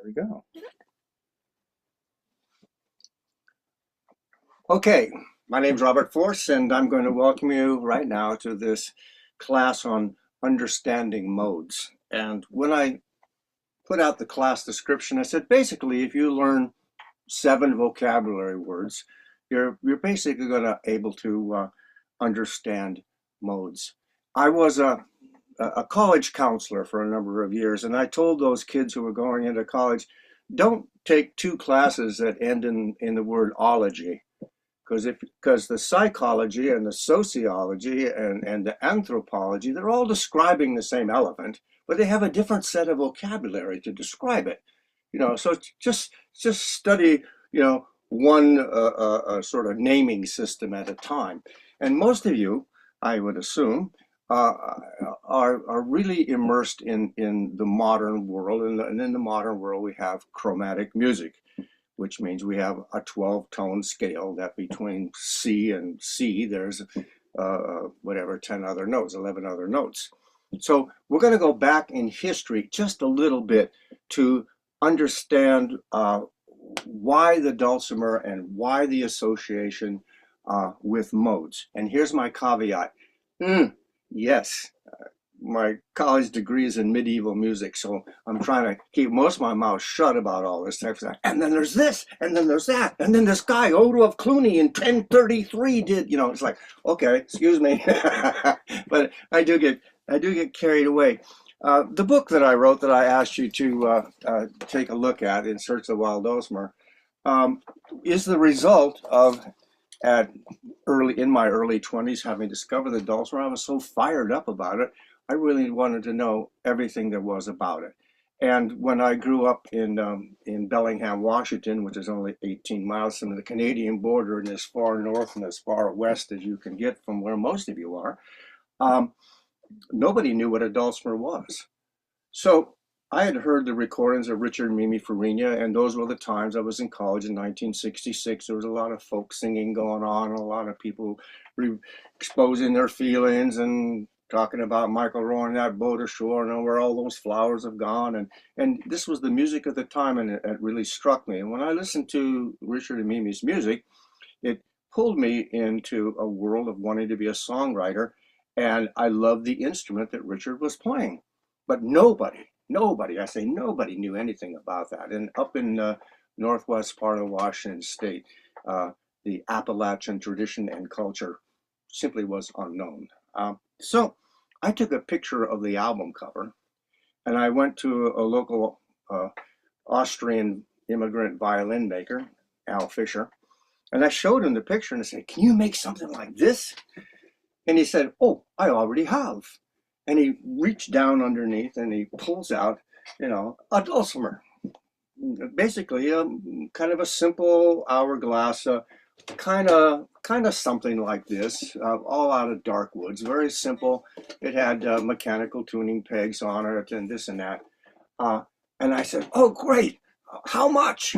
we go. Okay, my name's Robert Force, and I'm going to welcome you right now to this class on understanding modes. And when I put out the class description, I said basically, if you learn 7 vocabulary words, you're basically going to able to understand modes. I was a college counselor for a number of years, and I told those kids who were going into college, don't take 2 classes that end in the word ology, because the psychology and the sociology and the anthropology, they're all describing the same elephant, but they have a different set of vocabulary to describe it. So just study, one sort of naming system at a time. And most of you, I would assume, uh, are really immersed in the modern world, and in the modern world we have chromatic music, which means we have a 12-tone scale that between C and C, there's whatever, 10 other notes, 11 other notes. So we're going to go back in history just a little bit to understand why the dulcimer and why the association with modes. And here's my caveat. Yes, my college degree is in medieval music, so I'm trying to keep most of my mouth shut about all this type of stuff. And then there's this, and then there's that, and then this guy, Odo of Cluny, in 1033 did, it's like, okay, excuse me. But I do get carried away. The book that I wrote that I asked you to take a look at, In Search of the Wild Dulcimer, is the result of in my early 20s, having discovered the dulcimer. I was so fired up about it. I really wanted to know everything there was about it. And when I grew up in Bellingham, Washington, which is only 18 miles from the Canadian border and as far north and as far west as you can get from where most of you are, nobody knew what a dulcimer was. So I had heard the recordings of Richard and Mimi Farina, and those were the times I was in college in 1966. There was a lot of folk singing going on, and a lot of people exposing their feelings and talking about Michael rowing that boat ashore and where all those flowers have gone. And this was the music of the time, and it really struck me. And when I listened to Richard and Mimi's music, it pulled me into a world of wanting to be a songwriter, and I loved the instrument that Richard was playing. But nobody, I say nobody knew anything about that. And up in the northwest part of Washington State, the Appalachian tradition and culture simply was unknown. So I took a picture of the album cover, and I went to a local Austrian immigrant violin maker, Al Fisher, and I showed him the picture and I said, "Can you make something like this?" And he said, "Oh, I already have." And he reached down underneath and he pulls out, a dulcimer. Basically, kind of a simple hourglass, kind of something like this, all out of dark woods, very simple. It had mechanical tuning pegs on it and this and that. And I said, "Oh, great. How much?"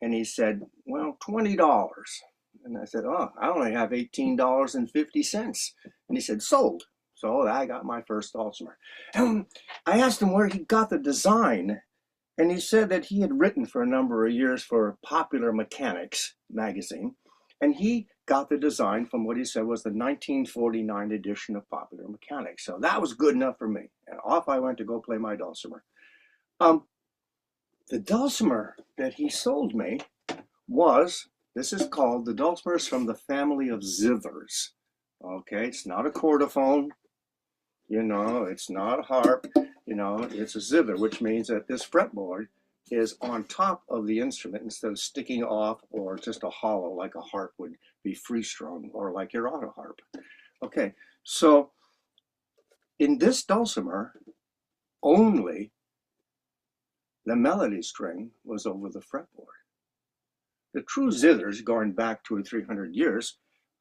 And he said, "Well, $20. And I said, "Oh, I only have $18.50. And he said, "Sold." So I got my first dulcimer. And I asked him where he got the design, and he said that he had written for a number of years for Popular Mechanics magazine, and he got the design from what he said was the 1949 edition of Popular Mechanics. So that was good enough for me, and off I went to go play my dulcimer. The dulcimer that he sold me this is called, the dulcimer is from the family of zithers. Okay, it's not a chordophone. It's not a harp, it's a zither, which means that this fretboard is on top of the instrument instead of sticking off or just a hollow like a harp would be free strung or like your auto harp. Okay, so in this dulcimer, only the melody string was over the fretboard. The true zithers, going back 200 or 300 years,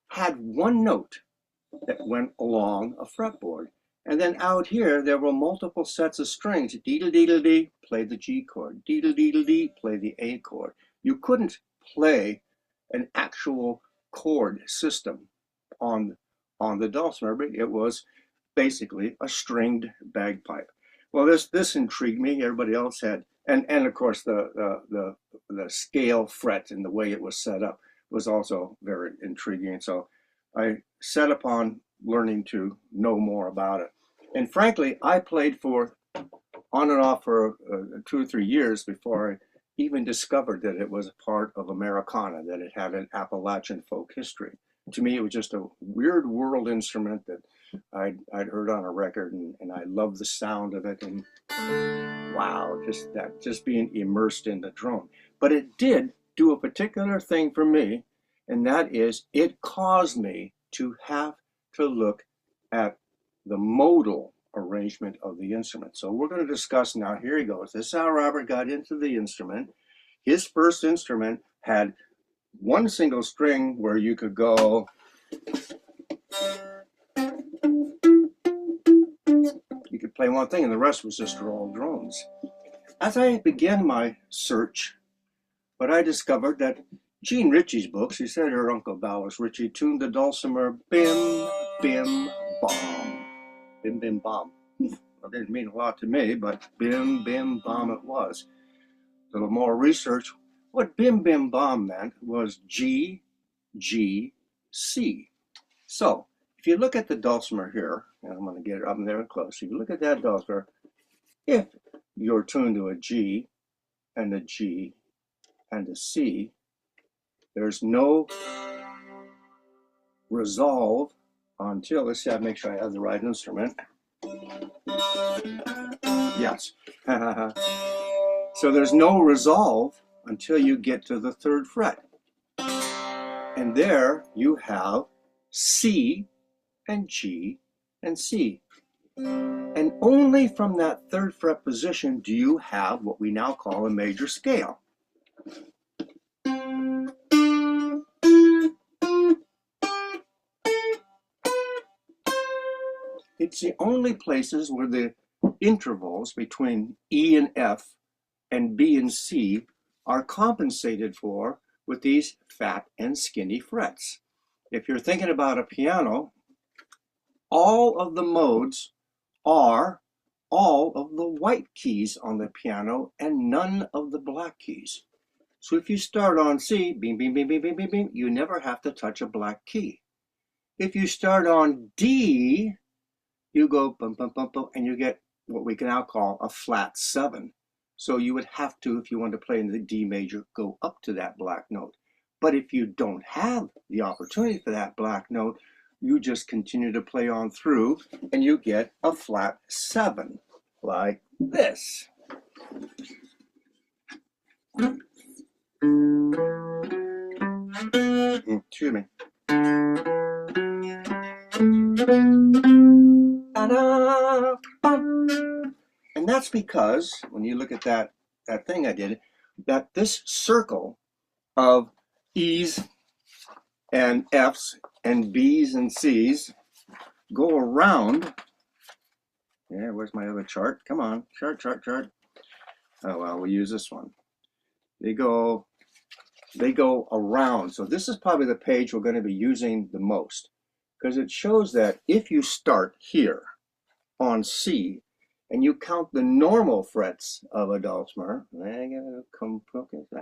had one note that went along a fretboard. And then out here, there were multiple sets of strings. Deedle-deedle-dee, play the G chord. Deedle-deedle-dee, play the A chord. You couldn't play an actual chord system on the dulcimer, but it was basically a stringed bagpipe. Well, this intrigued me. Everybody else had, and of course the scale fret and the way it was set up was also very intriguing. So I set upon learning to know more about it. And frankly, I played for on and off for 2 or 3 years before I even discovered that it was a part of Americana, that it had an Appalachian folk history. To me, it was just a weird world instrument that I'd heard on a record, and I loved the sound of it. And wow, just being immersed in the drone. But it did do a particular thing for me, and that is it caused me to have to look at the modal arrangement of the instrument. So we're going to discuss now. Here he goes. This is how Robert got into the instrument. His first instrument had one single string where you could go. You could play one thing, and the rest was just all drones. As I began my search, what I discovered that Gene Ritchie's books, he said her Uncle Dallas Ritchie tuned the dulcimer bim, bim, bomb. Bim, bim, bomb. It didn't mean a lot to me, but bim, bim, bomb it was. A little more research. What bim, bim, bomb meant was G, G, C. So, if you look at the dulcimer here, and I'm going to get it up there and close. If you look at that dulcimer, if you're tuned to a G and a G and a C, there's no resolve until, let's see, I make sure I have the right instrument. Yes. So there's no resolve until you get to the third fret. And there you have C and G and C. And only from that third fret position do you have what we now call a major scale. It's the only places where the intervals between E and F and B and C are compensated for with these fat and skinny frets. If you're thinking about a piano, all of the modes are all of the white keys on the piano and none of the black keys. So if you start on C, bing, bing, bing, bing, bing, bing, bing, you never have to touch a black key. If you start on D, you go bum, bum, bum, bum, and you get what we can now call a flat 7. So you would have to, if you want to play in the D major, go up to that black note. But if you don't have the opportunity for that black note, you just continue to play on through and you get a flat 7, like this. Excuse me. And that's because, when you look at that thing I did, that this circle of E's and F's and B's and C's go around. Yeah, where's my other chart? Come on, chart. Oh, well, we'll use this one. They go around. So this is probably the page we're going to be using the most, because it shows that if you start here on C and you count the normal frets of a dulcimer,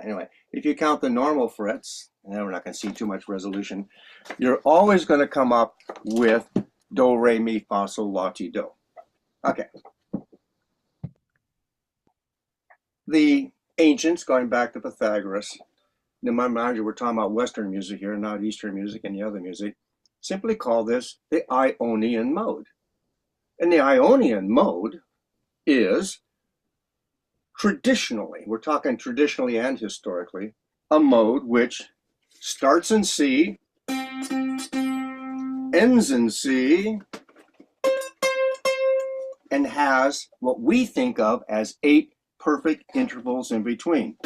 anyway, if you count the normal frets, and we're not going to see too much resolution, you're always going to come up with do, re, mi, fa, sol, la, ti, do. Okay. The ancients, going back to Pythagoras, in my mind, we're talking about Western music here, not Eastern music and the other music, simply call this the Ionian mode. And the Ionian mode is traditionally, we're talking traditionally and historically, a mode which starts in C, ends in C, and has what we think of as 8 perfect intervals in between.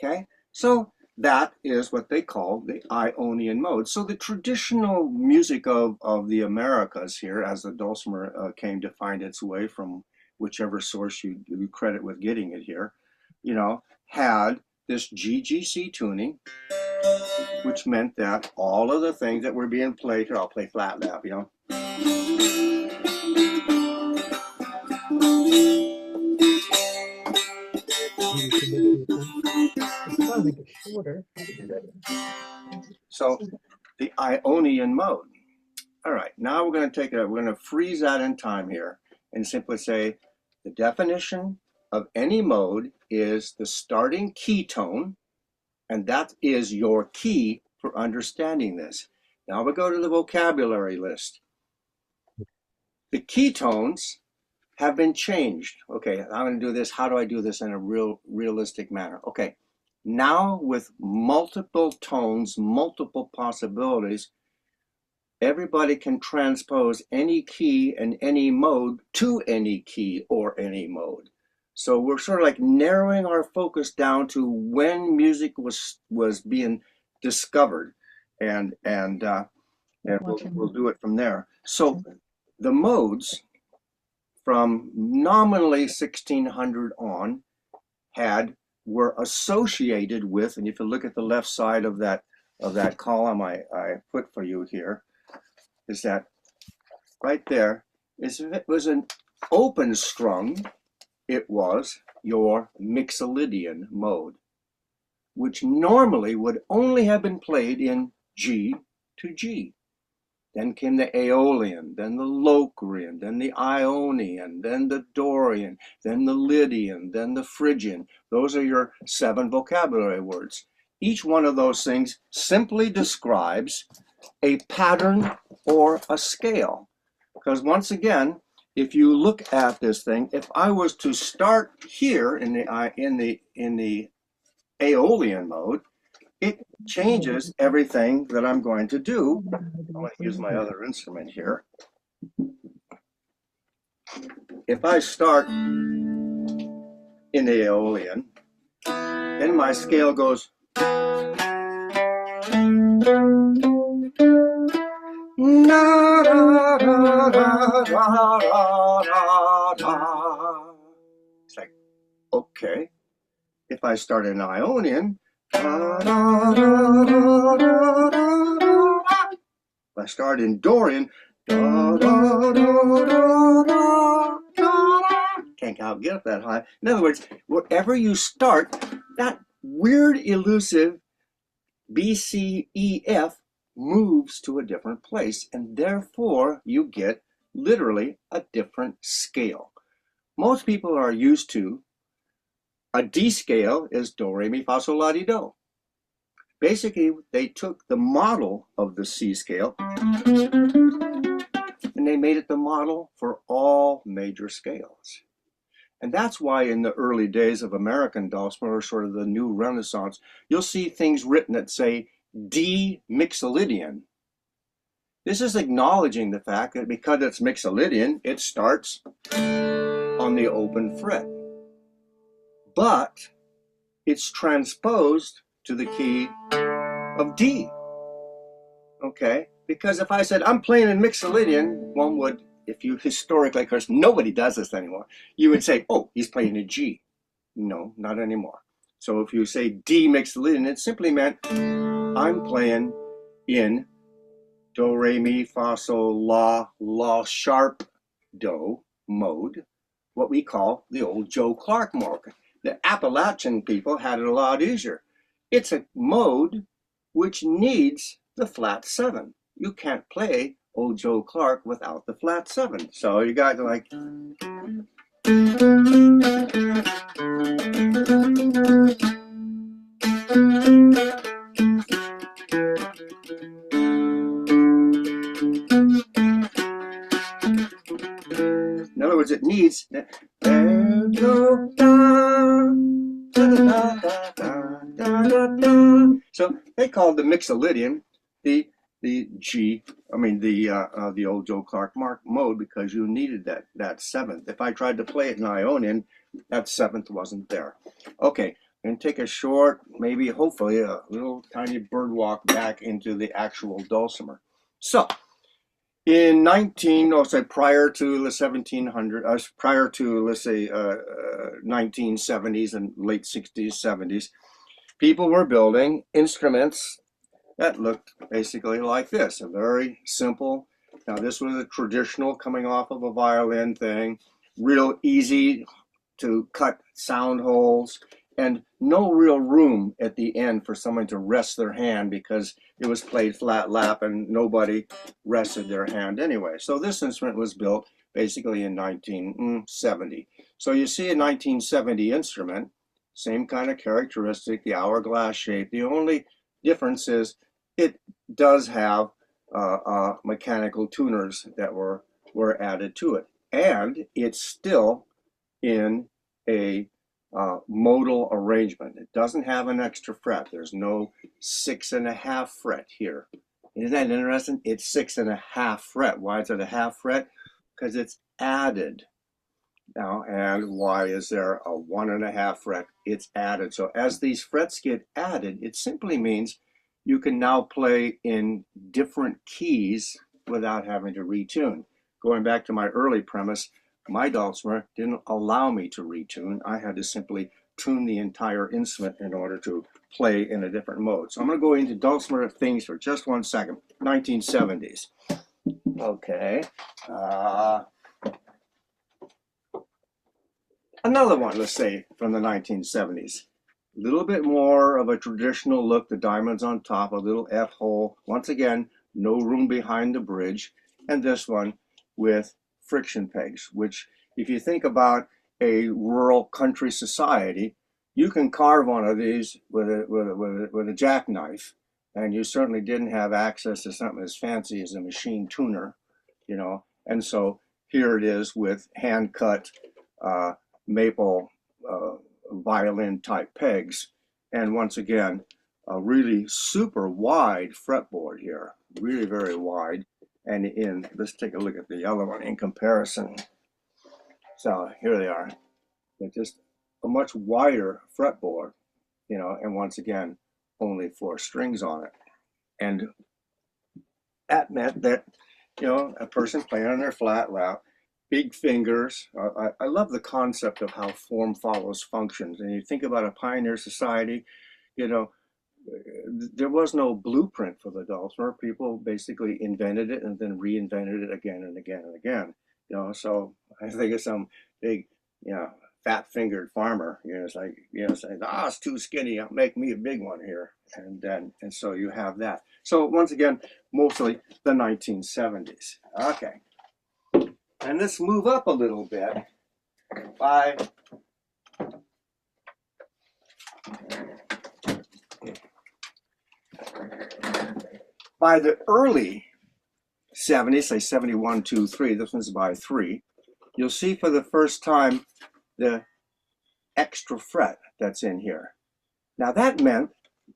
Okay, so that is what they call the Ionian mode. So the traditional music of the Americas here, as the dulcimer came to find its way from whichever source you credit with getting it here, you know, had this GGC tuning, which meant that all of the things that were being played here, I'll play flat lap, you know. So the Ionian mode. All right, now we're going to take it, we're going to freeze that in time here and simply say the definition of any mode is the starting key tone, and that is your key for understanding this. Now we go to the vocabulary list. The key tones have been changed. Okay, I'm going to do this. How do I do this in a realistic manner? Okay, now with multiple tones, multiple possibilities, everybody can transpose any key and any mode to any key or any mode. So we're sort of like narrowing our focus down to when music was being discovered, and we'll do it from there. So the modes from nominally 1600 on were associated with, and if you look at the left side of that column I put for you here, is that right there is, if it was an open strung, it was your Mixolydian mode, which normally would only have been played in G to G. Then came the Aeolian, then the Locrian, then the Ionian, then the Dorian, then the Lydian, then the Phrygian. Those are your 7 vocabulary words. Each one of those things simply describes a pattern or a scale. Because once again, if you look at this thing, if I was to start here in the Aeolian mode, it changes everything that I'm going to do. I'm going to use my other instrument here. If I start in the Aeolian, then my scale goes na, da, da, da, da, da, da. It's like, okay. If I start in Ionian, da, da, da, da, da, da. If I start in Dorian, da, da, da, da, da, da. Can't get up that high. In other words, wherever you start, that weird, elusive B, C, E, F moves to a different place, and therefore you get literally a different scale. Most people are used to a D scale is do, re, mi, fa, sol, la, ti, do. Basically, they took the model of the C scale and they made it the model for all major scales. And that's why in the early days of American dulcimer, or sort of the new Renaissance, you'll see things written that say D Mixolydian. This is acknowledging the fact that because it's Mixolydian, it starts on the open fret. But it's transposed to the key of D. Okay? Because if I said I'm playing in Mixolydian, one would, if you historically, of course, nobody does this anymore, you would say, oh, he's playing a G. No, not anymore. So if you say D Mixolydian, it simply meant I'm playing in do, re, mi, fa, sol, la sharp, do mode, what we call the old Joe Clark mode. The Appalachian people had it a lot easier. It's a mode which needs the flat 7. You can't play old Joe Clark without the flat 7. So you got to like... In other words, it needs... So they called the Mixolydian the G, the old Joe Clark mode, because you needed that 7th. If I tried to play it in Ionian, that 7th wasn't there. Okay, and take a short, maybe hopefully a little tiny bird walk back into the actual dulcimer. So in prior to the 1700s, prior to, let's say, 1970s and late 60s, 70s, people were building instruments that looked basically like this, a very simple. Now this was a traditional coming off of a violin thing, real easy to cut sound holes, and no real room at the end for someone to rest their hand because it was played flat lap and nobody rested their hand anyway. So this instrument was built basically in 1970. So you see a 1970 instrument, same kind of characteristic, the hourglass shape. The only difference is it does have mechanical tuners that were added to it. And it's still in a modal arrangement. It doesn't have an extra fret. There's no 6.5 fret here. Isn't that interesting? It's 6.5 fret. Why is it a half fret? Because it's added. Now, and why is there a 1.5 fret? It's added. So as these frets get added, it simply means you can now play in different keys without having to retune. Going back to my early premise, my dulcimer didn't allow me to retune. I had to simply tune the entire instrument in order to play in a different mode. So I'm going to go into dulcimer things for just 1 second. 1970s. Okay. Another one, let's say, from the 1970s. A little bit more of a traditional look, the diamonds on top, a little F hole. Once again, no room behind the bridge. And this one with friction pegs, which if you think about a rural country society, you can carve one of these with a jackknife, and you certainly didn't have access to something as fancy as a machine tuner, you know. And so here it is with hand cut maple violin type pegs, and once again a really super wide fretboard here, really very wide. And let's take a look at the other one in comparison. So here they are. They're just a much wider fretboard, you know, and once again, only 4 strings on it. And that meant that, you know, a person playing on their flat lap, big fingers. I love the concept of how form follows functions. And you think about a pioneer society, you know, there was no blueprint for the dulcimer. People basically invented it and then reinvented it again and again and again. You know, so I think of some big, you know, fat-fingered farmer. You know, it's like, you know, saying, "Ah, it's too skinny. I'll make me a big one here." And so you have that. So once again, mostly the 1970s. Okay, and let's move up a little bit by the early 70s, say 71, 2, 3, this one's by 3, you'll see for the first time the extra fret that's in here. Now that meant,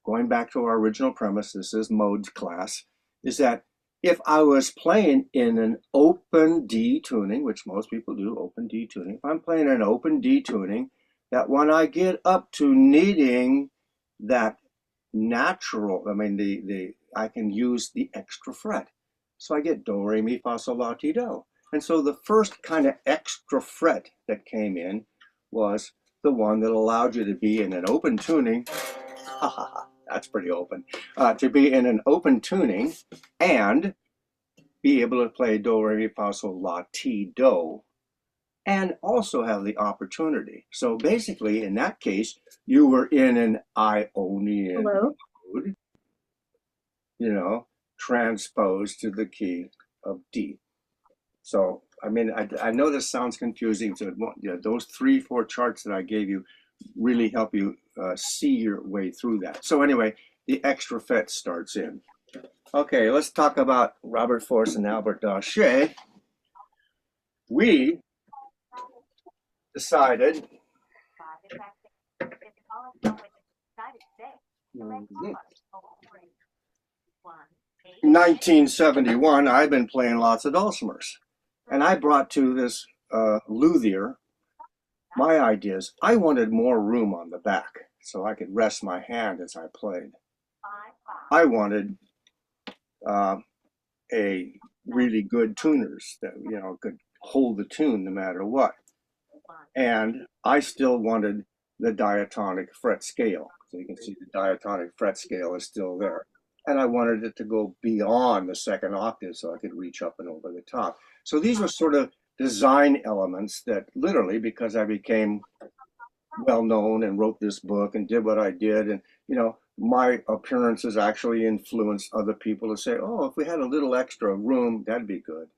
going back to our original premise, this is modes class, is that if I was playing in an open D tuning, which most people do, open D tuning, if I'm playing an open D tuning, that when I get up to needing that natural, I mean, I can use the extra fret. So I get do, re, mi, fa, sol, la, ti, do. And so the first kind of extra fret that came in was the one that allowed you to be in an open tuning. That's pretty open. To be in an open tuning and be able to play do, re, mi, fa, sol, la, ti, do, and also have the opportunity. So basically, in that case, you were in an Ionian mode, you know, transposed to the key of D. So, I mean, I know this sounds confusing. So, you know, those 3, 4 charts that I gave you really help you see your way through that. So anyway, the extra fret starts in. Okay, let's talk about Robert Force and Albert Daché. We decided 1971, I've been playing lots of dulcimers. And I brought to this luthier my ideas. I wanted more room on the back so I could rest my hand as I played. I wanted a really good tuners that, you know, could hold the tune no matter what. And I still wanted the diatonic fret scale. So you can see the diatonic fret scale is still there. And I wanted it to go beyond the second octave so I could reach up and over the top. So these were sort of design elements that literally, because I became well known and wrote this book and did what I did, and my appearances actually influenced other people to say, oh, if we had a little extra room, that'd be good.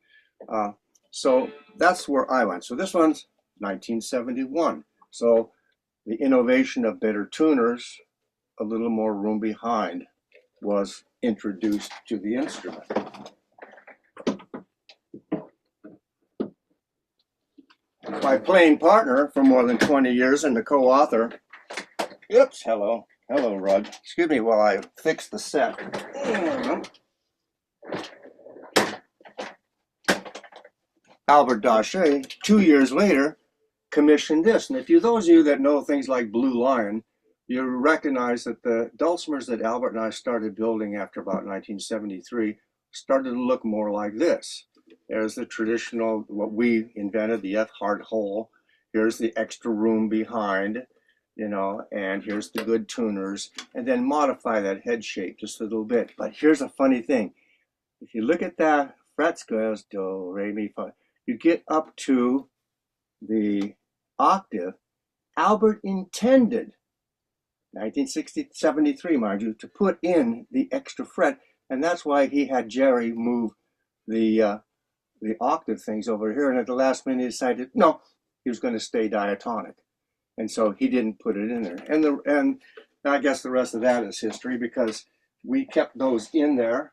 Uh, so that's where I went. So this one's 1971. So the innovation of better tuners, a little more room behind, was introduced to the instrument. My playing partner for more than 20 years and the co-author, hello, Rud. Excuse me while I fix the set. Albert Daché, 2 years later, commissioned this. And those of you that know things like Blue Lion, you recognize that the dulcimers that Albert and I started building after about 1973 started to look more like this. There's the traditional, what we invented, the F-hard hole. Here's the extra room behind, and here's the good tuners, and then modify that head shape just a little bit. But here's a funny thing. If you look at that fret scales, do, re, mi, fa, you get up to the octave. Albert intended, 1973, mind you, to put in the extra fret, and that's why he had Jerry move the octave things over here, and at the last minute he decided no, he was going to stay diatonic, and so he didn't put it in there. And I guess the rest of that is history, because we kept those in there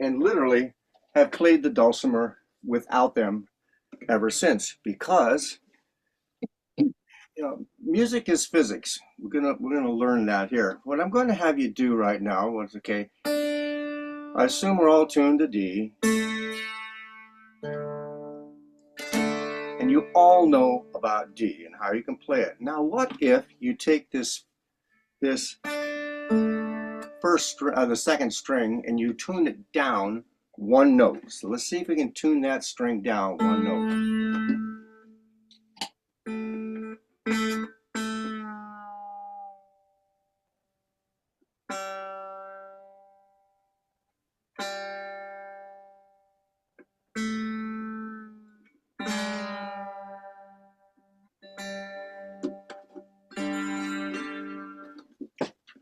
and literally have played the dulcimer without them ever since, because music is physics. We're gonna learn that here. What I'm going to have you do right now is, okay, I assume we're all tuned to D, and you all know about D and how you can play it. Now, what if you take this first the second string and you tune it down one note? So let's see if we can tune that string down one note.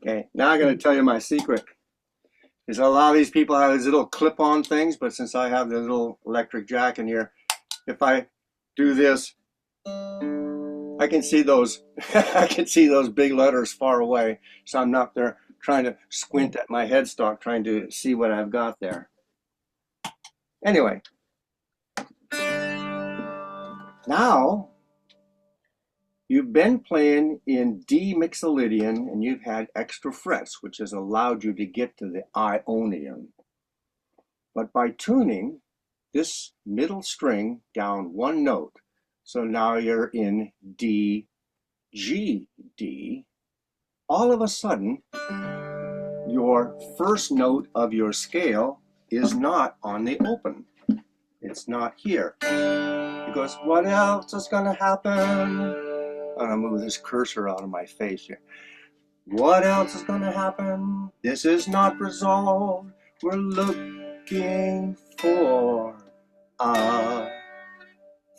Okay, now I'm going to tell you my secret. Is a lot of these people have these little clip-on things, but since I have the little electric jack in here, if I do this, I can see those I can see those big letters far away, so I'm not there trying to squint at my headstock trying to see what I've got there. Anyway, now you've been playing in D Mixolydian and you've had extra frets, which has allowed you to get to the Ionian. But by tuning this middle string down one note, so now you're in D, G, D, all of a sudden, your first note of your scale is not on the open. It's not here. Because what else is going to happen? I'm going to move this cursor out of my face here. What else is going to happen? This is not resolved. We're looking for a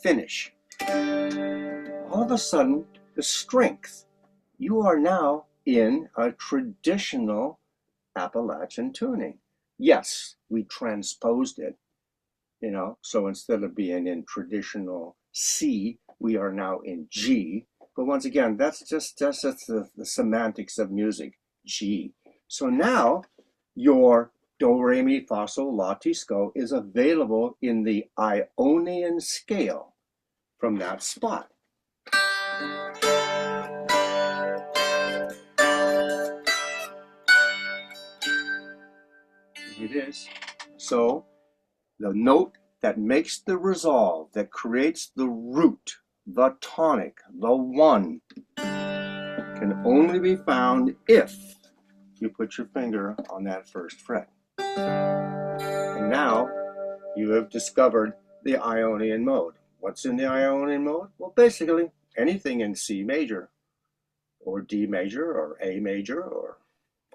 finish. All of a sudden, the strength. You are now in a traditional Appalachian tuning. Yes, we transposed it, so instead of being in traditional C, we are now in G. But once again, that's just the semantics of music, G. So now your do, re, mi, fa, sol, la, ti, sco is available in the Ionian scale from that spot. It is. So the note that makes the resolve, that creates the root, the tonic, the one, can only be found if you put your finger on that first fret. And now you have discovered the Ionian mode. What's in the Ionian mode? Well, basically, anything in C major or D major or A major or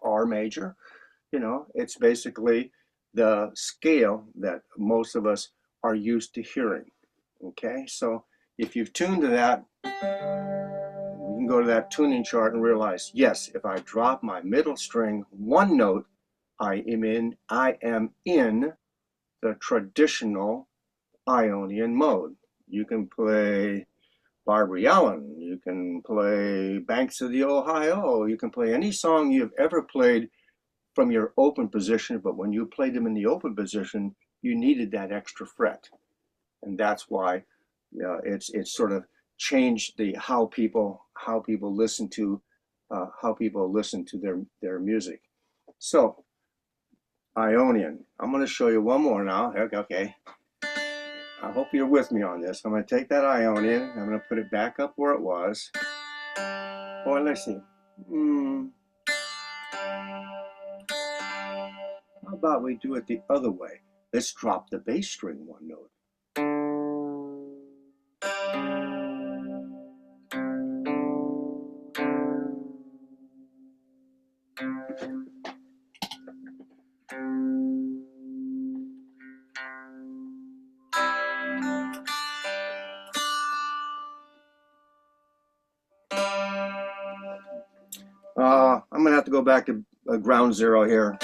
R major. You know, it's basically the scale that most of us are used to hearing. Okay, so if you've tuned to that, you can go to that tuning chart and realize, yes, if I drop my middle string one note, I am in the traditional Ionian mode. You can play Barbara Allen, you can play Banks of the Ohio, you can play any song you've ever played from your open position, but when you played them in the open position, you needed that extra fret. And that's why it's sort of changed the how people listen to their music. So Ionian. I'm going to show you one more now. Okay. I hope you're with me on this. I'm going to take that Ionian. I'm going to put it back up where it was. Oh, let's see. How about we do it the other way? Let's drop the bass string one note. I'm going to have to go back to ground zero here.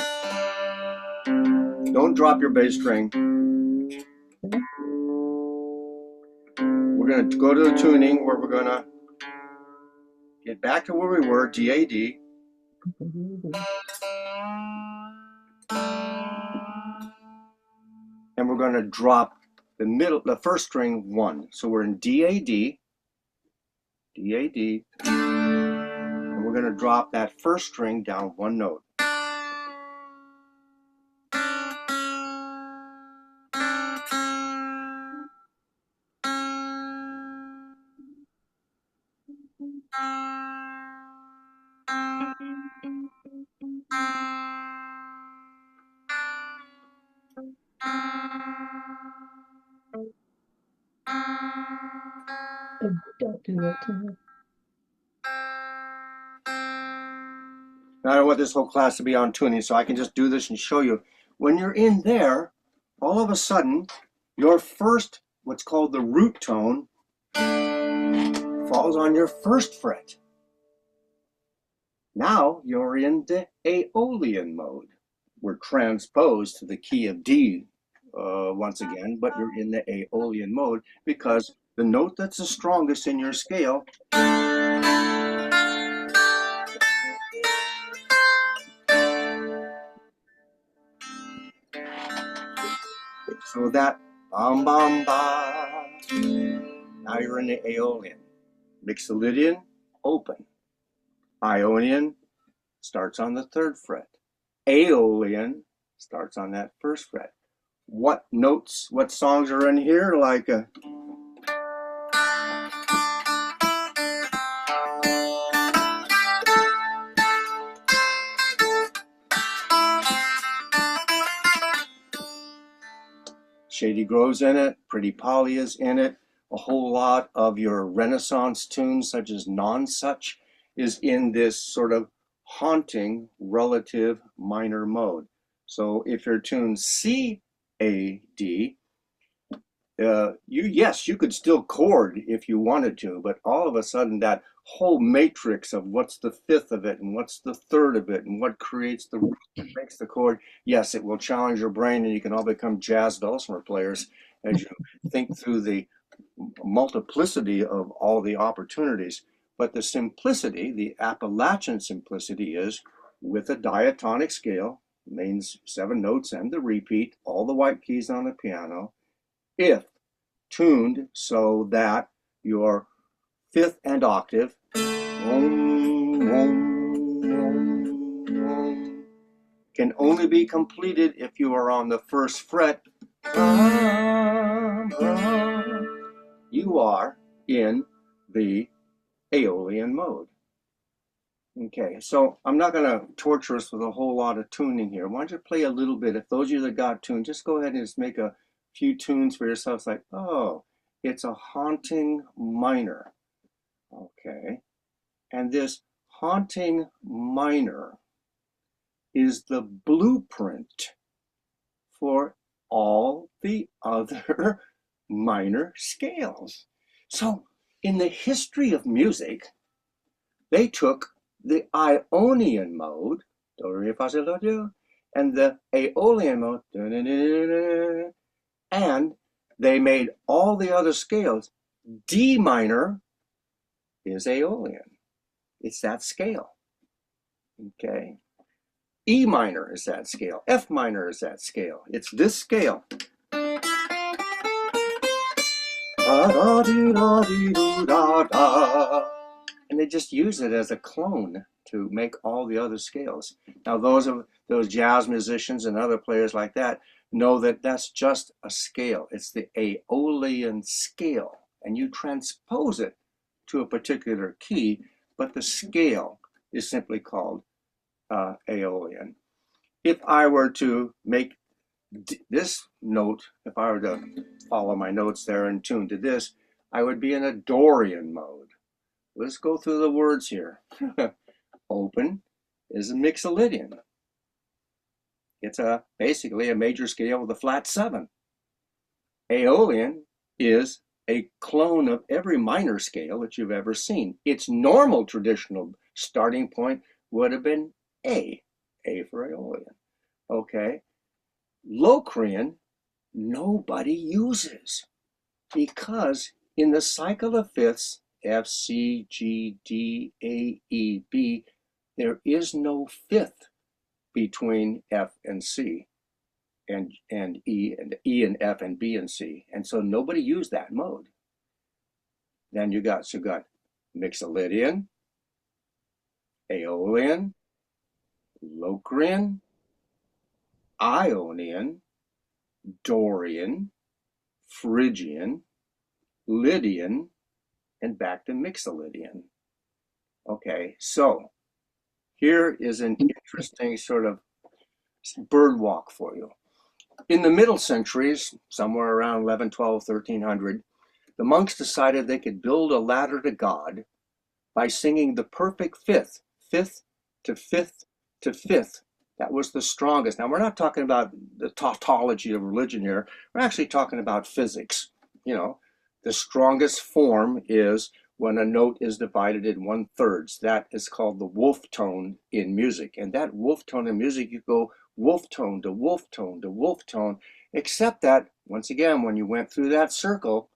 Don't drop your bass string. We're going to go to the tuning where we're going to get back to where we were, D-A-D. And we're going to drop the first string one. So we're in D-A-D, D-A-D, and we're going to drop that first string down one note. Don't do it to me. Now, I don't want this whole class to be on tuning, so I can just do this and show you. When you're in there, all of a sudden, your first, what's called the root tone, falls on your first fret. Now you're in the Aeolian mode. We're transposed to the key of D once again, but you're in the Aeolian mode because the note that's the strongest in your scale so that bam bam ba. Now you're in the Aeolian. Mixolydian, open. Ionian starts on the third fret. Aeolian starts on that first fret. What notes, what songs are in here? Like Shady Grove's in it, Pretty Polly is in it, a whole lot of your Renaissance tunes such as Nonsuch is in this sort of haunting relative minor mode. So if you're tuned C, A, D, you could still chord if you wanted to, but all of a sudden that whole matrix of what's the fifth of it and what's the third of it and what creates the root that makes the chord, yes, it will challenge your brain and you can all become jazz dulcimer players as you think through the multiplicity of all the opportunities. But the simplicity, the Appalachian simplicity, is with a diatonic scale, means 7 notes and the repeat, all the white keys on the piano, if tuned so that your fifth and octave can only be completed if you are on the first fret. You are in the Aeolian mode. Okay, so I'm not going to torture us with a whole lot of tuning here. Why don't you play a little bit? If those of you that got tuned, just go ahead and just make a few tunes for yourselves like, oh, it's a haunting minor. Okay. And this haunting minor is the blueprint for all the other minor scales. So in the history of music, they took the Ionian mode, do, re, fa, sol, la, do, and the Aeolian mode, da, da, da, da, and they made all the other scales. D minor is Aeolian. It's that scale. Okay. E minor is that scale. F minor is that scale. It's this scale. And they just use it as a clone to make all the other scales. Now, those jazz musicians and other players like that know that that's just a scale. It's the Aeolian scale, and you transpose it to a particular key, but the scale is simply called Aeolian. If I were to make this note, if I were to follow my notes there and tune to this, I would be in a Dorian mode. Let's go through the words here. Open is a Mixolydian. It's basically a major scale with a flat 7. Aeolian is a clone of every minor scale that you've ever seen. Its normal traditional starting point would have been A for Aeolian. Okay. Locrian, nobody uses because in the cycle of fifths, F, C, G, D, A, E, B, there is no fifth between F and C and E and F and B and C. And so nobody used that mode. Then you got Mixolydian, Aeolian, Locrian, Ionian, Dorian, Phrygian, Lydian, and back to Mixolydian. Okay, so here is an interesting sort of bird walk for you. In the middle centuries, somewhere around 11, 12, 1300, the monks decided they could build a ladder to God by singing the perfect fifth, fifth to fifth to fifth. That was the strongest. Now, we're not talking about the tautology of religion here. We're actually talking about physics. You know, the strongest form is when a note is divided in 1/3. That is called the wolf tone in music. And that wolf tone in music, you go wolf tone to wolf tone to wolf tone, except that, once again, when you went through that circle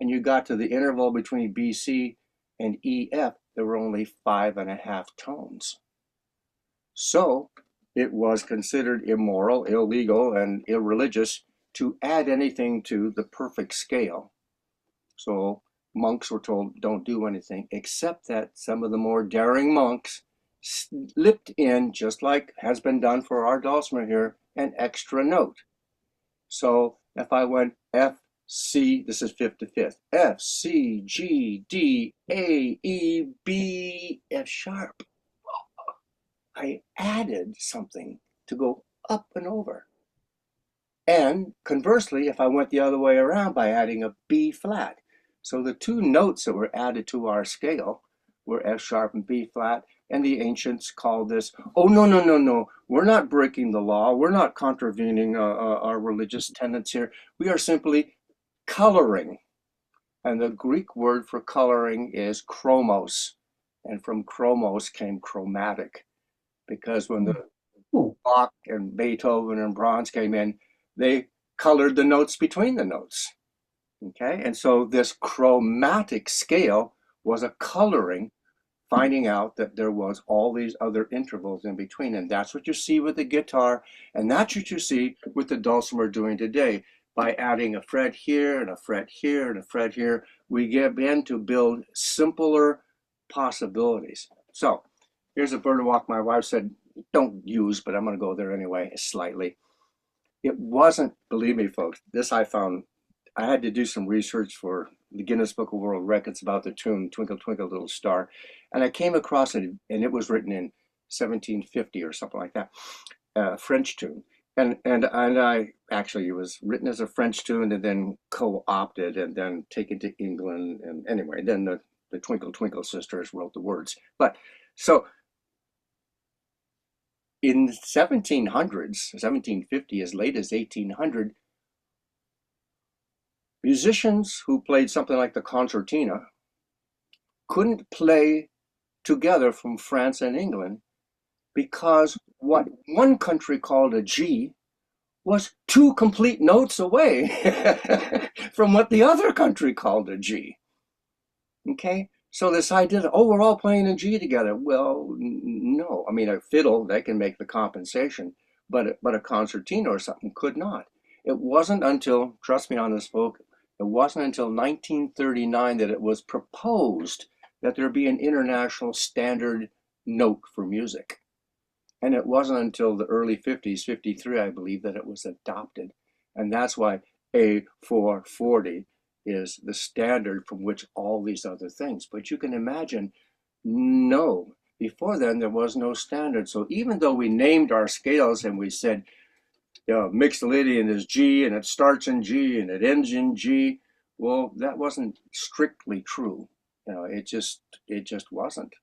and you got to the interval between BC and EF, there were only 5.5 tones. So it was considered immoral, illegal, and irreligious to add anything to the perfect scale. So monks were told, don't do anything, except that some of the more daring monks slipped in, just like has been done for our dulcimer here, an extra note. So if I went F, C, this is fifth to fifth, F, C, G, D, A, E, B, F sharp. I added something to go up and over. And conversely, if I went the other way around by adding a B flat. So the two notes that were added to our scale were F sharp and B flat. And the ancients called this, oh, no, no, no, no. We're not breaking the law. We're not contravening our religious tenets here. We are simply coloring. And the Greek word for coloring is chromos. And from chromos came chromatic. Because when the Bach and Beethoven and Brahms came in, they colored the notes between the notes. Okay, and so this chromatic scale was a coloring, finding out that there was all these other intervals in between. And that's what you see with the guitar, and that's what you see with the dulcimer doing today. By adding a fret here and a fret here and a fret here, we begin to build simpler possibilities. So here's a bird walk my wife said, don't use, but I'm going to go there anyway, slightly. It wasn't, believe me, folks, this I found, I had to do some research for the Guinness Book of World Records about the tune Twinkle, Twinkle, Little Star. And I came across it, and it was written in 1750 or something like that, French tune. And I actually, it was written as a French tune and then co-opted and then taken to England. And anyway, then the the Twinkle Twinkle Sisters wrote the words. But so in 1700s, 1750, as late as 1800, musicians who played something like the concertina couldn't play together from France and England because what one country called a G was two complete notes away from what the other country called a G. Okay? So this idea that, oh, we're all playing a G together. Well, no. I mean, a fiddle, they can make the compensation, but a concertina or something could not. It wasn't until, trust me on this, folks, it wasn't until 1939 that it was proposed that there be an international standard note for music. And it wasn't until the early 50s, 53, I believe, that it was adopted. And that's why A440 is the standard from which all these other things. But you can imagine, no, before then there was no standard. So even though we named our scales and we said, Mixolydian is G and it starts in G and it ends in G, well, that wasn't strictly true. It just wasn't.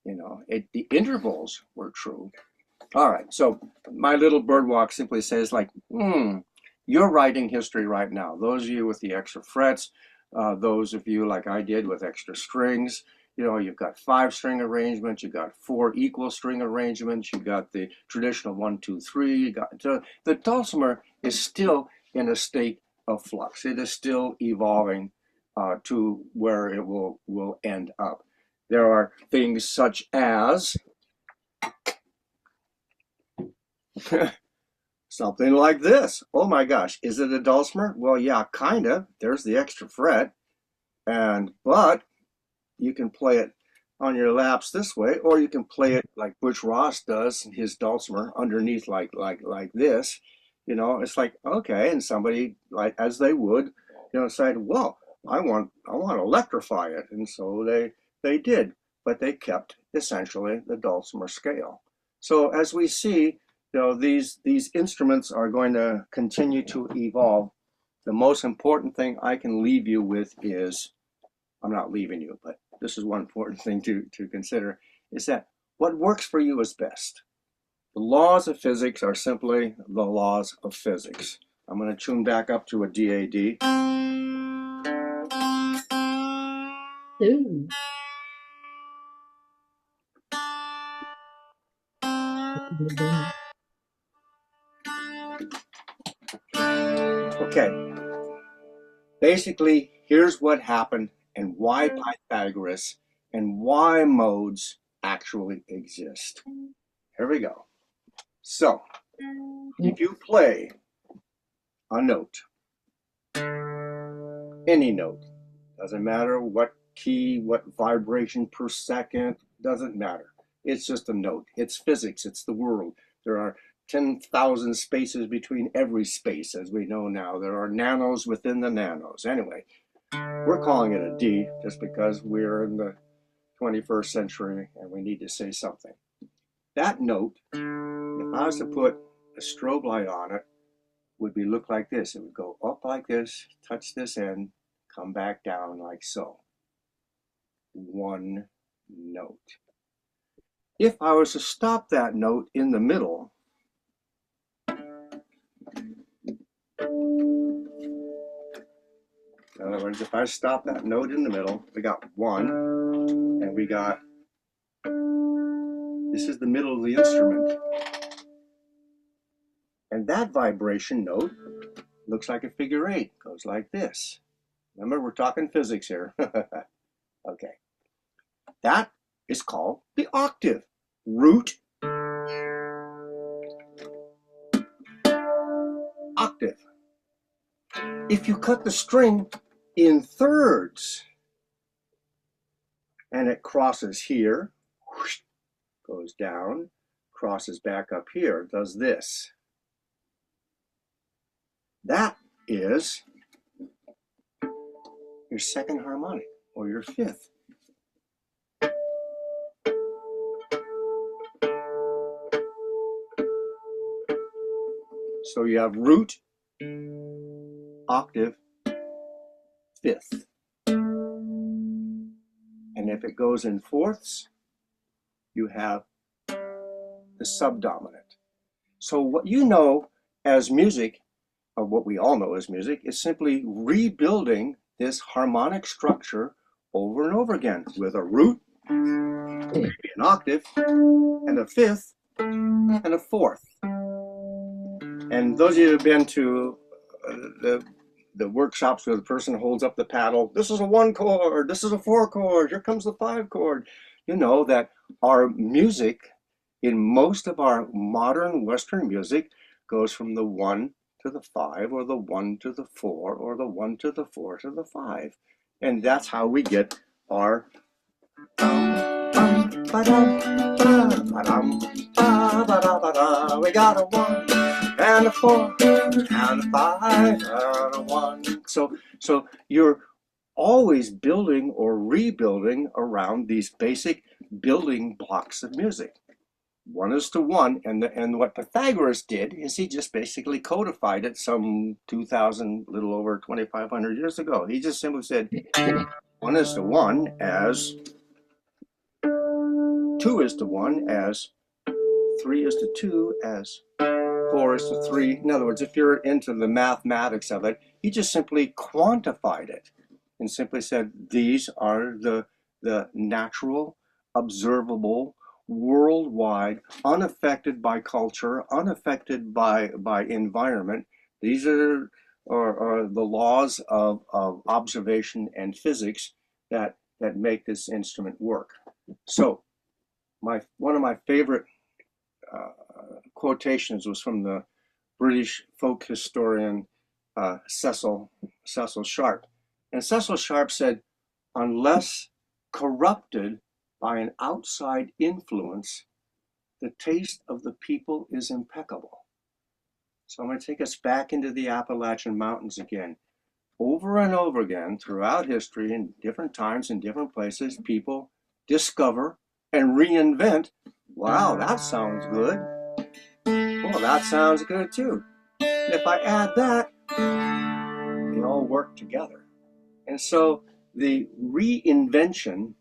The intervals were true. All right, so my little bird walk simply says like, you're writing history right now. Those of you with the extra frets, those of you like I did with extra strings, you've got 5-string arrangements, you've got 4 equal string arrangements, you've got the traditional 1, 2, 3. The dulcimer is still in a state of flux. It is still evolving to where it will end up. There are things such as something like this. Oh my gosh, is it a dulcimer? Well, yeah, kind of. There's the extra fret, but you can play it on your laps this way, or you can play it like Butch Ross does, his dulcimer underneath like this. It's like, okay, and somebody, like as they would, decide, well, I want to electrify it, and so they did, but they kept essentially the dulcimer scale. So as we see, these instruments are going to continue to evolve. The most important thing I can leave you with is, I'm not leaving you, but this is one important thing to consider, is that what works for you is best. The laws of physics are simply the laws of physics. I'm going to tune back up to a DAD. Ooh. Okay, basically, here's what happened and why Pythagoras and why modes actually exist. Here we go. So, if you play a note, any note, doesn't matter what key, what vibration per second, doesn't matter. It's just a note. It's physics. It's the world. There are 10,000 spaces between every space, as we know now. There are nanos within the nanos. Anyway, we're calling it a D just because we're in the 21st century and we need to say something. That note, if I was to put a strobe light on it, would look like this. It would go up like this, touch this end, come back down like so. One note. If I was to stop that note in the middle, in other words, if I stop that note in the middle, we got one, and we got, this is the middle of the instrument. And that vibration note looks like a figure 8, goes like this. Remember, we're talking physics here. Okay. That is called the octave. Root, octave. If you cut the string in thirds and it crosses here, whoosh, goes down, crosses back up here, does this. That is your second harmonic or your fifth. So you have root, octave, fifth. And if it goes in fourths, you have the subdominant. So what you know as music, or what we all know as music, is simply rebuilding this harmonic structure over and over again with a root, maybe an octave, and a fifth, and a fourth. And those of you who have been to the workshops where the person holds up the paddle, this is a 1 chord, this is a 4 chord, here comes the 5 chord. You know that our music, in most of our modern Western music, goes from the 1 to the 5, or the 1 to the 4, or the 1 to the 4 to the 5. And that's how we get our we got a 1 and a 4 and a 5 and a 1. So you're always building or rebuilding around these basic building blocks of music. 1:1, and what Pythagoras did is he just basically codified it some 2,000, little over 2,500 years ago. He just simply said 1:1 as 2:1 as 3:2 as 4:3. In other words, if you're into the mathematics of it, he just simply quantified it and simply said these are the natural, observable, worldwide, unaffected by culture, unaffected by environment. These are the laws of observation and physics that make this instrument work. So one of my favorite quotations was from the British folk historian Cecil Sharp. And Cecil Sharp said, unless corrupted by an outside influence, the taste of the people is impeccable. So I'm going to take us back into the Appalachian Mountains again. Over and over again throughout history, in different times, in different places, people discover and reinvent. Wow, that sounds good. Well, that sounds good too. And if I add that, they all work together. And so the reinvention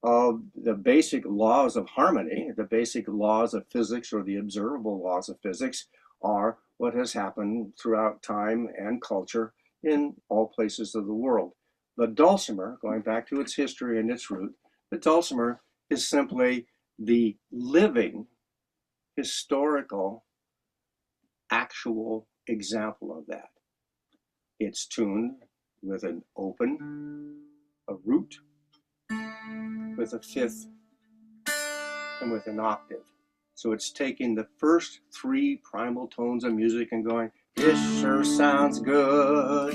of the basic laws of harmony, the basic laws of physics, or the observable laws of physics, are what has happened throughout time and culture in all places of the world. The dulcimer, going back to its history and its root, the dulcimer is simply the living, historical, actual example of that. It's tuned with an open, a root, with a fifth, and with an octave. So it's taking the first 3 primal tones of music and going, this sure sounds good.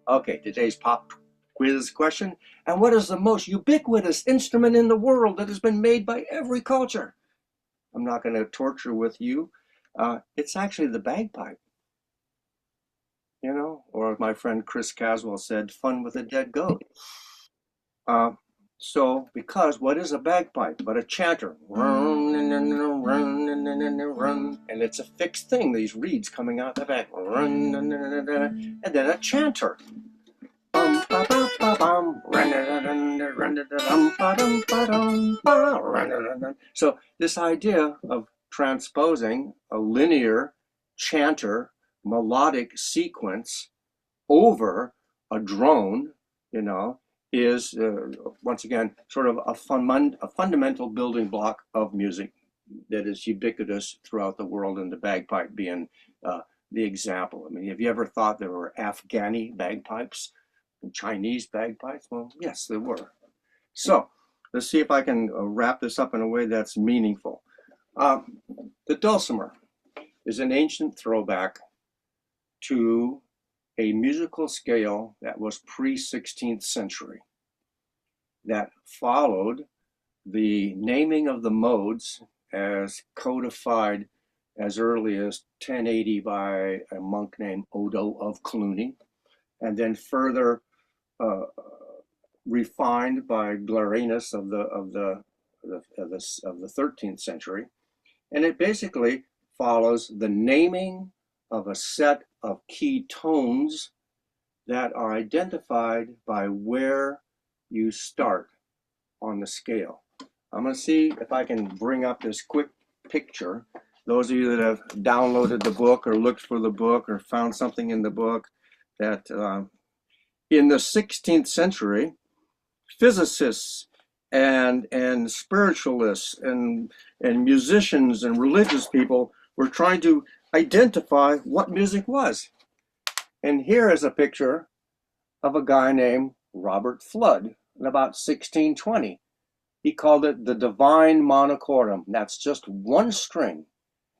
Okay, today's pop quiz question. And what is the most ubiquitous instrument in the world that has been made by every culture? I'm not going to torture with you. It's actually the bagpipe. You know, or my friend Chris Caswell said, fun with a dead goat. So, because what is a bagpipe but a chanter? And it's a fixed thing, these reeds coming out the back. And then a chanter. So this idea of transposing a linear chanter melodic sequence over a drone, you know, is once again sort of a fundamental building block of music that is ubiquitous throughout the world, and the bagpipe being the example. I mean, have you ever thought there were Afghani bagpipes and Chinese bagpipes? Well, yes, there were. So let's see if I can wrap this up in a way that's meaningful. The dulcimer is an ancient throwback to a musical scale that was pre-16th century, that followed the naming of the modes as codified as early as 1080 by a monk named Odo of Cluny, and then further refined by Glarenus of the 13th century. And it basically follows the naming of a set of key tones that are identified by where you start on the scale. I'm going to see if I can bring up this quick picture. Those of you that have downloaded the book or looked for the book or found something in the book, that in the 16th century, physicists and spiritualists and musicians and religious people were trying to identify what music was. And here is a picture of a guy named Robert Flood in about 1620. He called it the divine monochordum. That's just one string.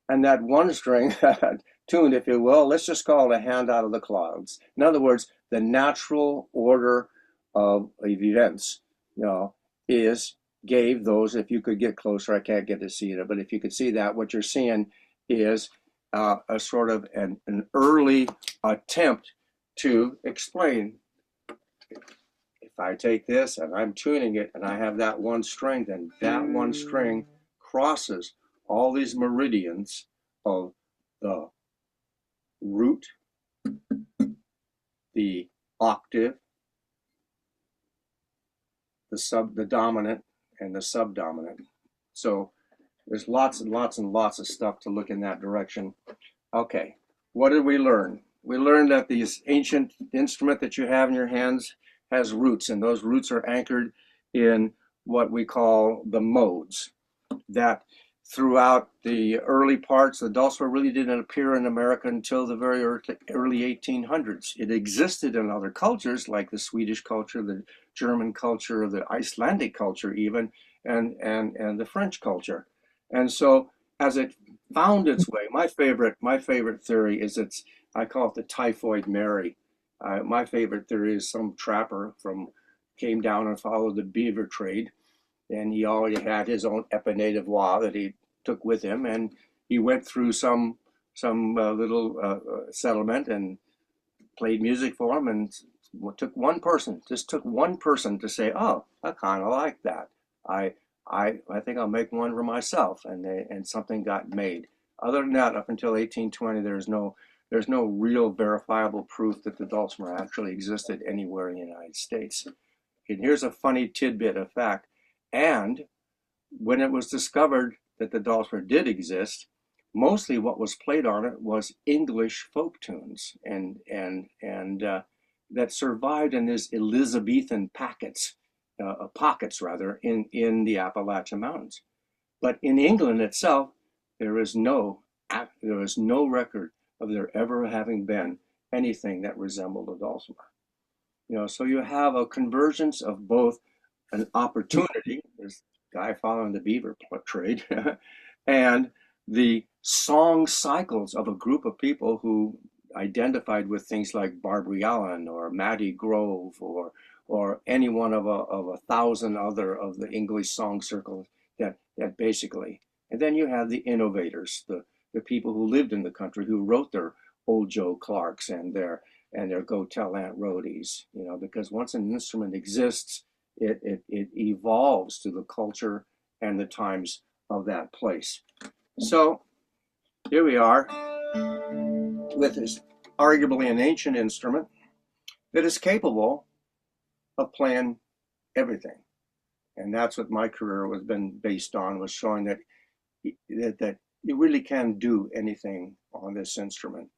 And that one string, tuned, if you will, let's just call it a hand out of the clouds. In other words, the natural order of events, gave those, if you could get closer, I can't get to see it, but if you could see that, what you're seeing is a sort of an early attempt to explain. If I take this and I'm tuning it and I have that one string, then that one string crosses all these meridians of the root, the octave, the dominant, and the subdominant. So there's lots and lots and lots of stuff to look in that direction. Okay, what did we learn? We learned that this ancient instrument that you have in your hands has roots, and those roots are anchored in what we call the modes. That throughout the early parts, the dulcimer really didn't appear in America until the very early 1800s. It existed in other cultures like the Swedish culture, the German culture, the Icelandic culture even, and the French culture. And so as it found its way, my favorite theory is I call it the typhoid Mary. My favorite theory is some trapper came down and followed the beaver trade, and he already had his own épée de voix that he took with him, and he went through some little settlement and played music for him, and took one person to say, oh, I kind of like that. I think I'll make one for myself, and something got made. Other than that, up until 1820, there's no real verifiable proof that the dulcimer actually existed anywhere in the United States. And here's a funny tidbit of fact. And when it was discovered that the dulcimer did exist, mostly what was played on it was English folk tunes, and that survived in these Elizabethan pockets in the Appalachian Mountains. But in England itself, there is no record of there ever having been anything that resembled a dulcimer. So you have a convergence of both an opportunity, this guy following the beaver trade, and the song cycles of a group of people who identified with things like Barbara Allen or Mattie Grove or any one of a thousand other of the English song circles that basically, and then you have the innovators, the people who lived in the country who wrote their Old Joe Clarks and their Go Tell Aunt Rhodies, because once an instrument exists, it evolves to the culture and the times of that place. So here we are with this arguably an ancient instrument that is capable of playing everything. And that's what my career was been based on, was showing that you really can do anything on this instrument.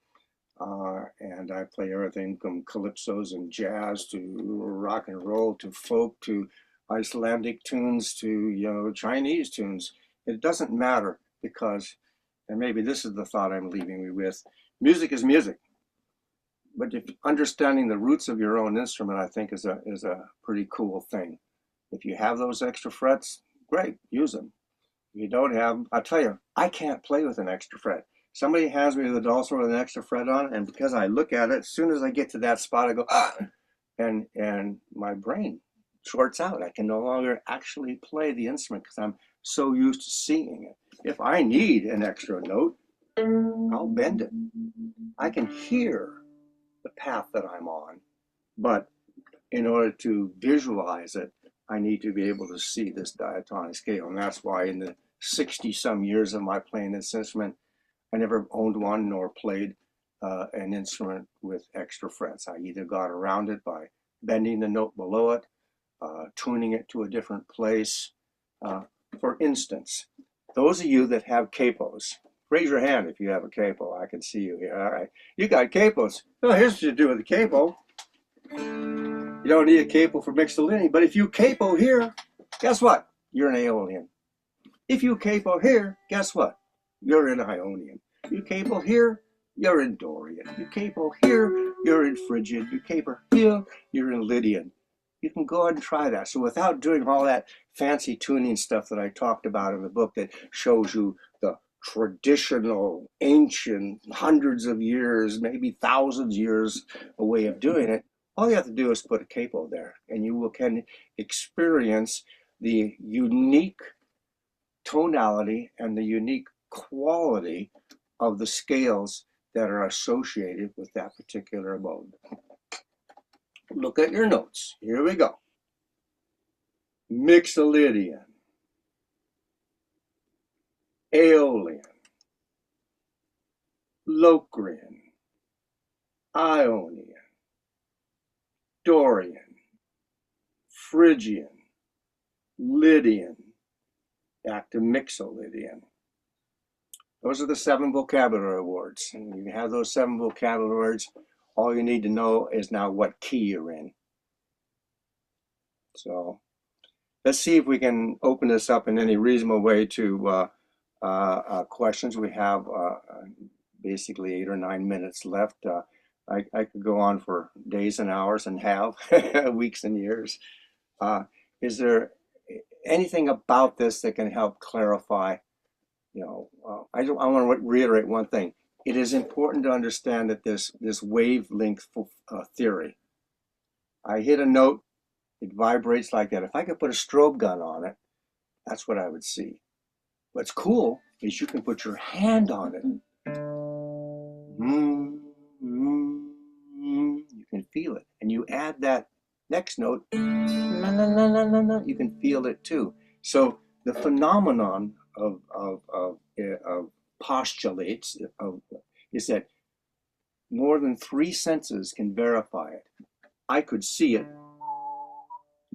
And I play everything from calypsos and jazz to rock and roll to folk to Icelandic tunes to Chinese tunes. It doesn't matter, because, and maybe this is the thought I'm leaving you with, music is music. But if understanding the roots of your own instrument, I think is a pretty cool thing. If you have those extra frets, great, use them. If you don't have, I'll tell you, I can't play with an extra fret. Somebody hands me the dulcimer with an extra fret on it, and because I look at it, as soon as I get to that spot, I go, and my brain shorts out. I can no longer actually play the instrument because I'm so used to seeing it. If I need an extra note, I'll bend it. I can hear the path that I'm on, but in order to visualize it, I need to be able to see this diatonic scale. And that's why in the 60-some years of my playing this instrument, I never owned one nor played an instrument with extra frets. I either got around it by bending the note below it, tuning it to a different place. For instance, those of you that have capos, raise your hand if you have a capo. I can see you here. All right. You got capos. Well, here's what you do with a capo. You don't need a capo for Mixolydian, but if you capo here, guess what? You're an Aeolian. If you capo here, guess what? You're in Ionian. You capo here, you're in Dorian. You capo here, you're in Phrygian. You capo here, you're in Lydian. You can go ahead and try that. So without doing all that fancy tuning stuff that I talked about in the book that shows you the traditional, ancient, hundreds of years, maybe thousands of years, a way of doing it, all you have to do is put a capo there, and you can experience the unique tonality and the unique quality of the scales that are associated with that particular mode. Look at your notes. Here we go. Mixolydian, Aeolian, Locrian, Ionian, Dorian, Phrygian, Lydian, back to Mixolydian. Those are the 7 vocabulary words. And you have those 7 vocabulary words. All you need to know is now what key you're in. So let's see if we can open this up in any reasonable way to questions. We have basically 8 or 9 minutes left. I could go on for days and hours and have weeks and years. Is there anything about this that can help clarify? I want to reiterate one thing. It is important to understand that this wavelength theory. I hit a note, it vibrates like that. If I could put a strobe gun on it, that's what I would see. What's cool is you can put your hand on it. You can feel it. And you add that next note, you can feel it too. So the phenomenon of postulates is that more than 3 senses can verify it. I could see it,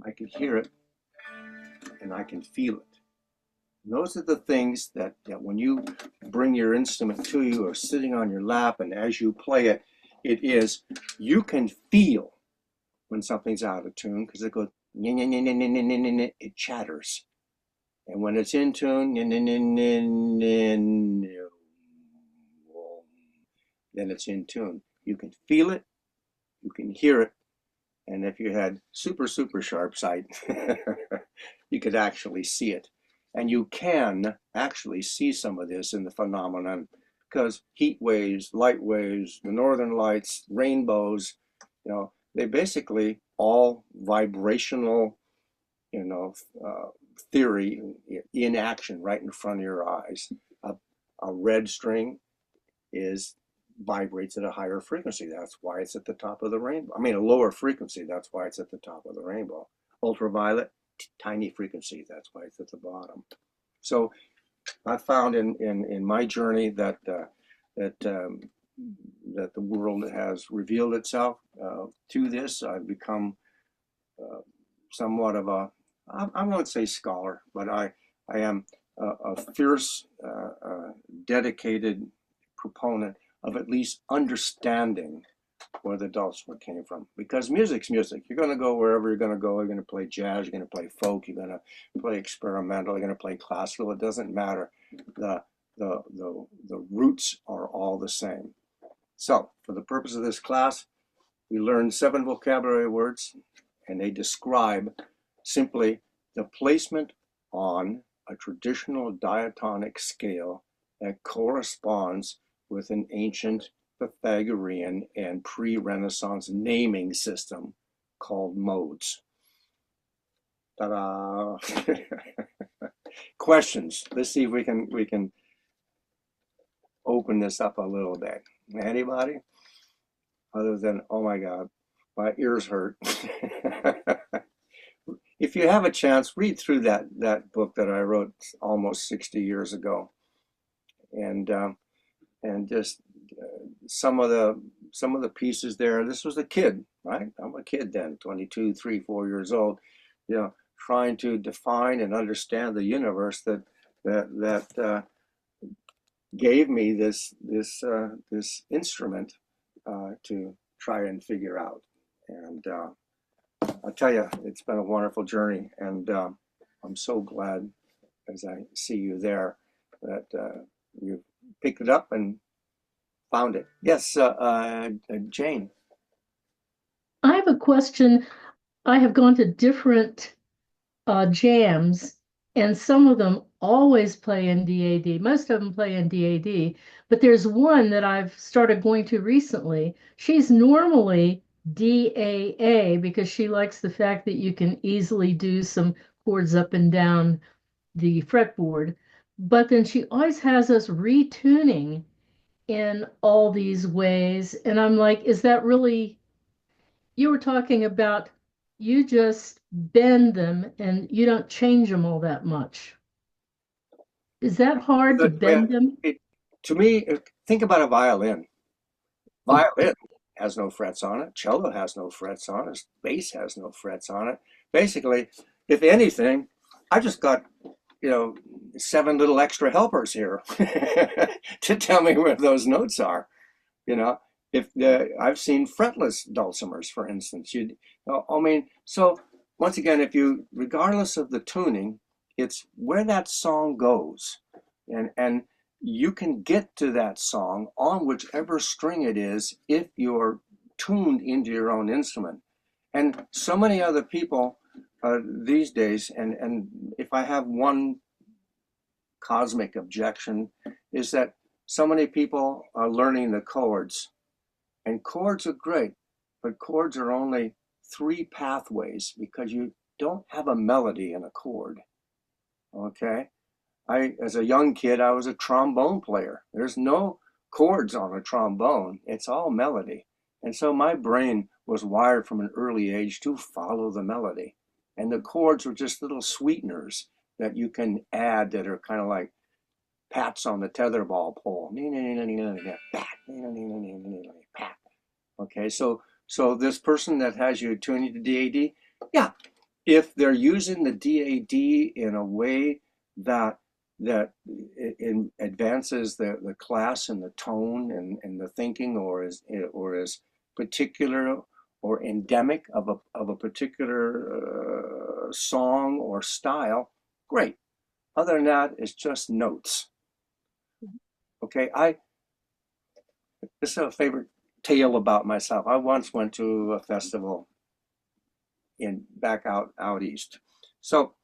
I could hear it, and I can feel it. And those are the things that when you bring your instrument to you or sitting on your lap, and as you play it, you can feel when something's out of tune because it goes, it chatters. And when it's in tune, then it's in tune. You can feel it, you can hear it, and if you had super sharp sight, you could actually see it. And you can actually see some of this in the phenomenon because heat waves, light waves, the northern lights, rainbows, they basically all vibrational, theory in action right in front of your eyes. A red string vibrates at a higher frequency. That's why it's at the top of the rainbow. I mean, a lower frequency. That's why it's at the top of the rainbow. Ultraviolet, tiny frequency. That's why it's at the bottom. So I found in my journey that the world has revealed itself to this. I've become somewhat of a, I won't say scholar, but I am a fierce, dedicated proponent of at least understanding where the dulcimer came from. Because music's music. You're going to go wherever you're going to go. You're going to play jazz, you're going to play folk, you're going to play experimental, you're going to play classical. It doesn't matter. The roots are all the same. So, for the purpose of this class, we learned 7 vocabulary words, and they describe simply the placement on a traditional diatonic scale that corresponds with an ancient Pythagorean and pre-Renaissance naming system called modes. Ta-da! Questions? Let's see if we can open this up a little bit. Anybody? Other than, oh my God, my ears hurt. If you have a chance, read through that book that I wrote almost 60 years ago, and just some of the pieces there. This was a kid, right? I'm a kid then, 22, 3, 4 years old, you know, trying to define and understand the universe that gave me this instrument to try and figure out. And I'll tell you, it's been a wonderful journey, and I'm so glad as I see you there that you picked it up and found it. Yes, Jane. I have a question. I have gone to different jams, and some of them always play in DAD. Most of them play in DAD, but there's one that I've started going to recently. She's normally DAA because she likes the fact that you can easily do some chords up and down the fretboard. But then she always has us retuning in all these ways. And I'm like, is that really, you were talking about you just bend them and you don't change them all that much. Is that hard to Well, bend them? it, to me, think about a violin. Oh, Violin has no frets on it. Cello has no frets on it. Bass has no frets on it. Basically, if anything, I just got, you know, seven little extra helpers here to tell me where those notes are. You know, if I've seen fretless dulcimers, for instance, I mean, so once again, if you, regardless of the tuning, it's where that song goes, and you can get to that song on whichever string it is if you're tuned into your own instrument. And so many other people these days, and if I have one cosmic objection, is that so many people are learning the chords, and chords are great, but chords are only three pathways because you don't have a melody in a chord. Okay? As a young kid, I was a trombone player. There's no chords on a trombone, it's all melody. And so my brain was wired from an early age to follow the melody. And the chords were just little sweeteners that you can add that are kind of like pats on the tetherball pole. Pat. Okay, so this person that has you tuning to DAD, yeah, if they're using the DAD in a way that advances the class and the tone and the thinking, or is particular or endemic of a particular song or style, great. Other than that, it's just notes. Okay, this is a favorite tale about myself. I once went to a festival in back out east. So,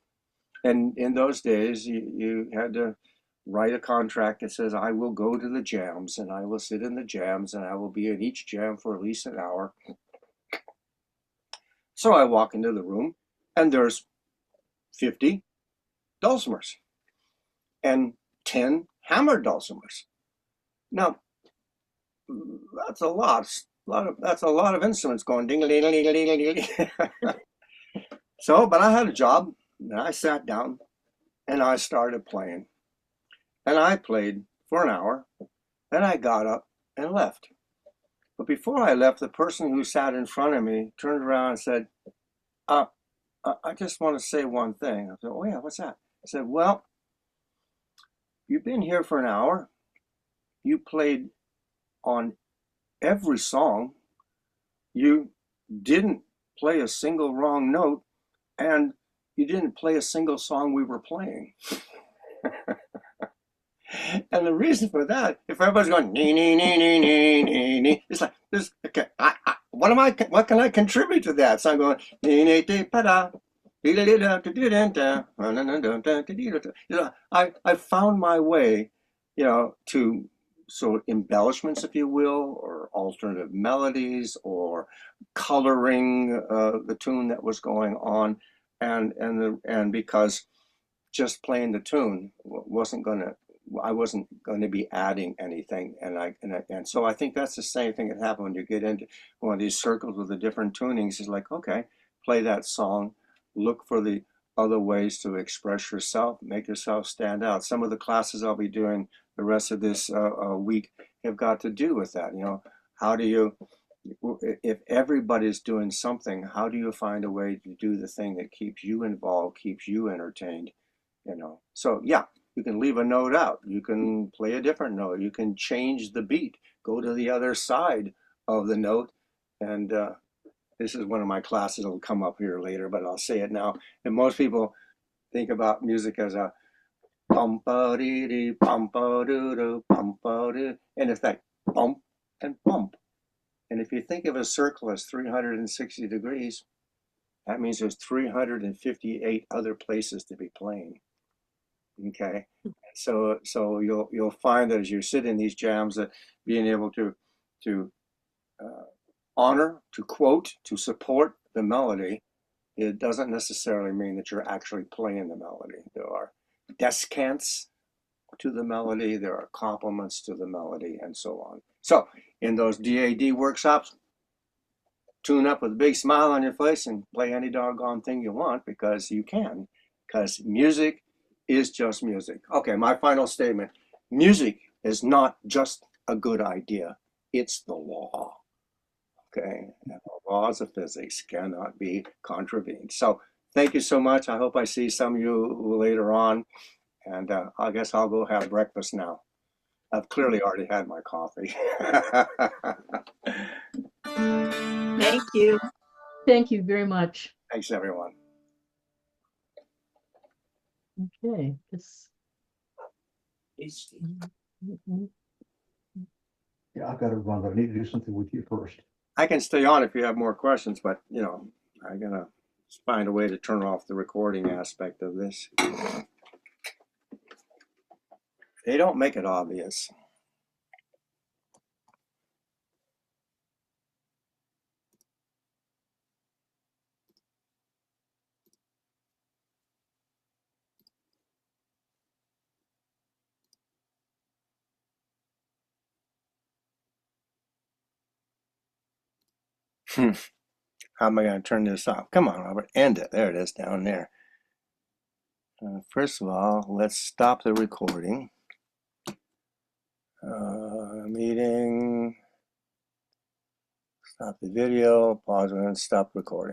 and in those days, you had to write a contract that says, I will go to the jams and I will sit in the jams and I will be in each jam for at least an hour. So I walk into the room and there's 50 dulcimers and 10 hammered dulcimers. Now, that's a that's a lot of instruments going ding ding ding ding ding ding. So, but I had a job and I sat down and I started playing. And I played for an hour. Then I got up and left. But before I left, the person who sat in front of me turned around and said, uh, I just want to say one thing. I said, oh, yeah, what's that? I said, well, you've been here for an hour. You played on every song. You didn't play a single wrong note, and you didn't play a single song we were playing. And the reason for that, if everybody's going nee nee nee nee nee nee nee, it's like this. Okay, what am I? What can I contribute to that? So I'm going nee nee de pa da. I found my way, to sort of embellishments, if you will, or alternative melodies, or coloring the tune that was going on, and because just playing the tune wasn't going to I wasn't going to be adding anything, and so I think that's the same thing that happens when you get into one of these circles with the different tunings. Is like, okay, play that song, look for the other ways to express yourself, make yourself stand out. Some of the classes I'll be doing the rest of this week have got to do with that. How do you if everybody's doing something, how do you find a way to do the thing that keeps you involved, keeps you entertained? So yeah, you can leave a note out, you can play a different note, you can change the beat, go to the other side of the note. And this is one of my classes, it'll come up here later, but I'll say it now. And most people think about music as a bum ba dee dee bum ba doo doo bum ba doo, and it's like bump and bump. And if you think of a circle as 360 degrees, that means there's 358 other places to be playing. Okay, so you'll find that as you sit in these jams, that being able to uh, honor, to quote, to support the melody, it doesn't necessarily mean that you're actually playing the melody. There are descants to the melody, there are complements to the melody, and so on. So in those DAD workshops, tune up with a big smile on your face and play any doggone thing you want, because you can, because music is just music. Okay, my final statement. Music is not just a good idea, it's the law. Okay, and the laws of physics cannot be contravened. So thank you so much. I hope I see some of you later on, and I guess I'll go have breakfast now. I've clearly already had my coffee. Thank you. Thank you very much. Thanks, everyone. Okay. Yeah, I've got to run, but I need to do something with you first. I can stay on if you have more questions, but I gotta find a way to turn off the recording aspect of this. They don't make it obvious. How am I going to turn this off? Come on, Robert, end it. There it is down there. First of all, let's stop the recording. Meeting. Stop the video, pause and stop recording.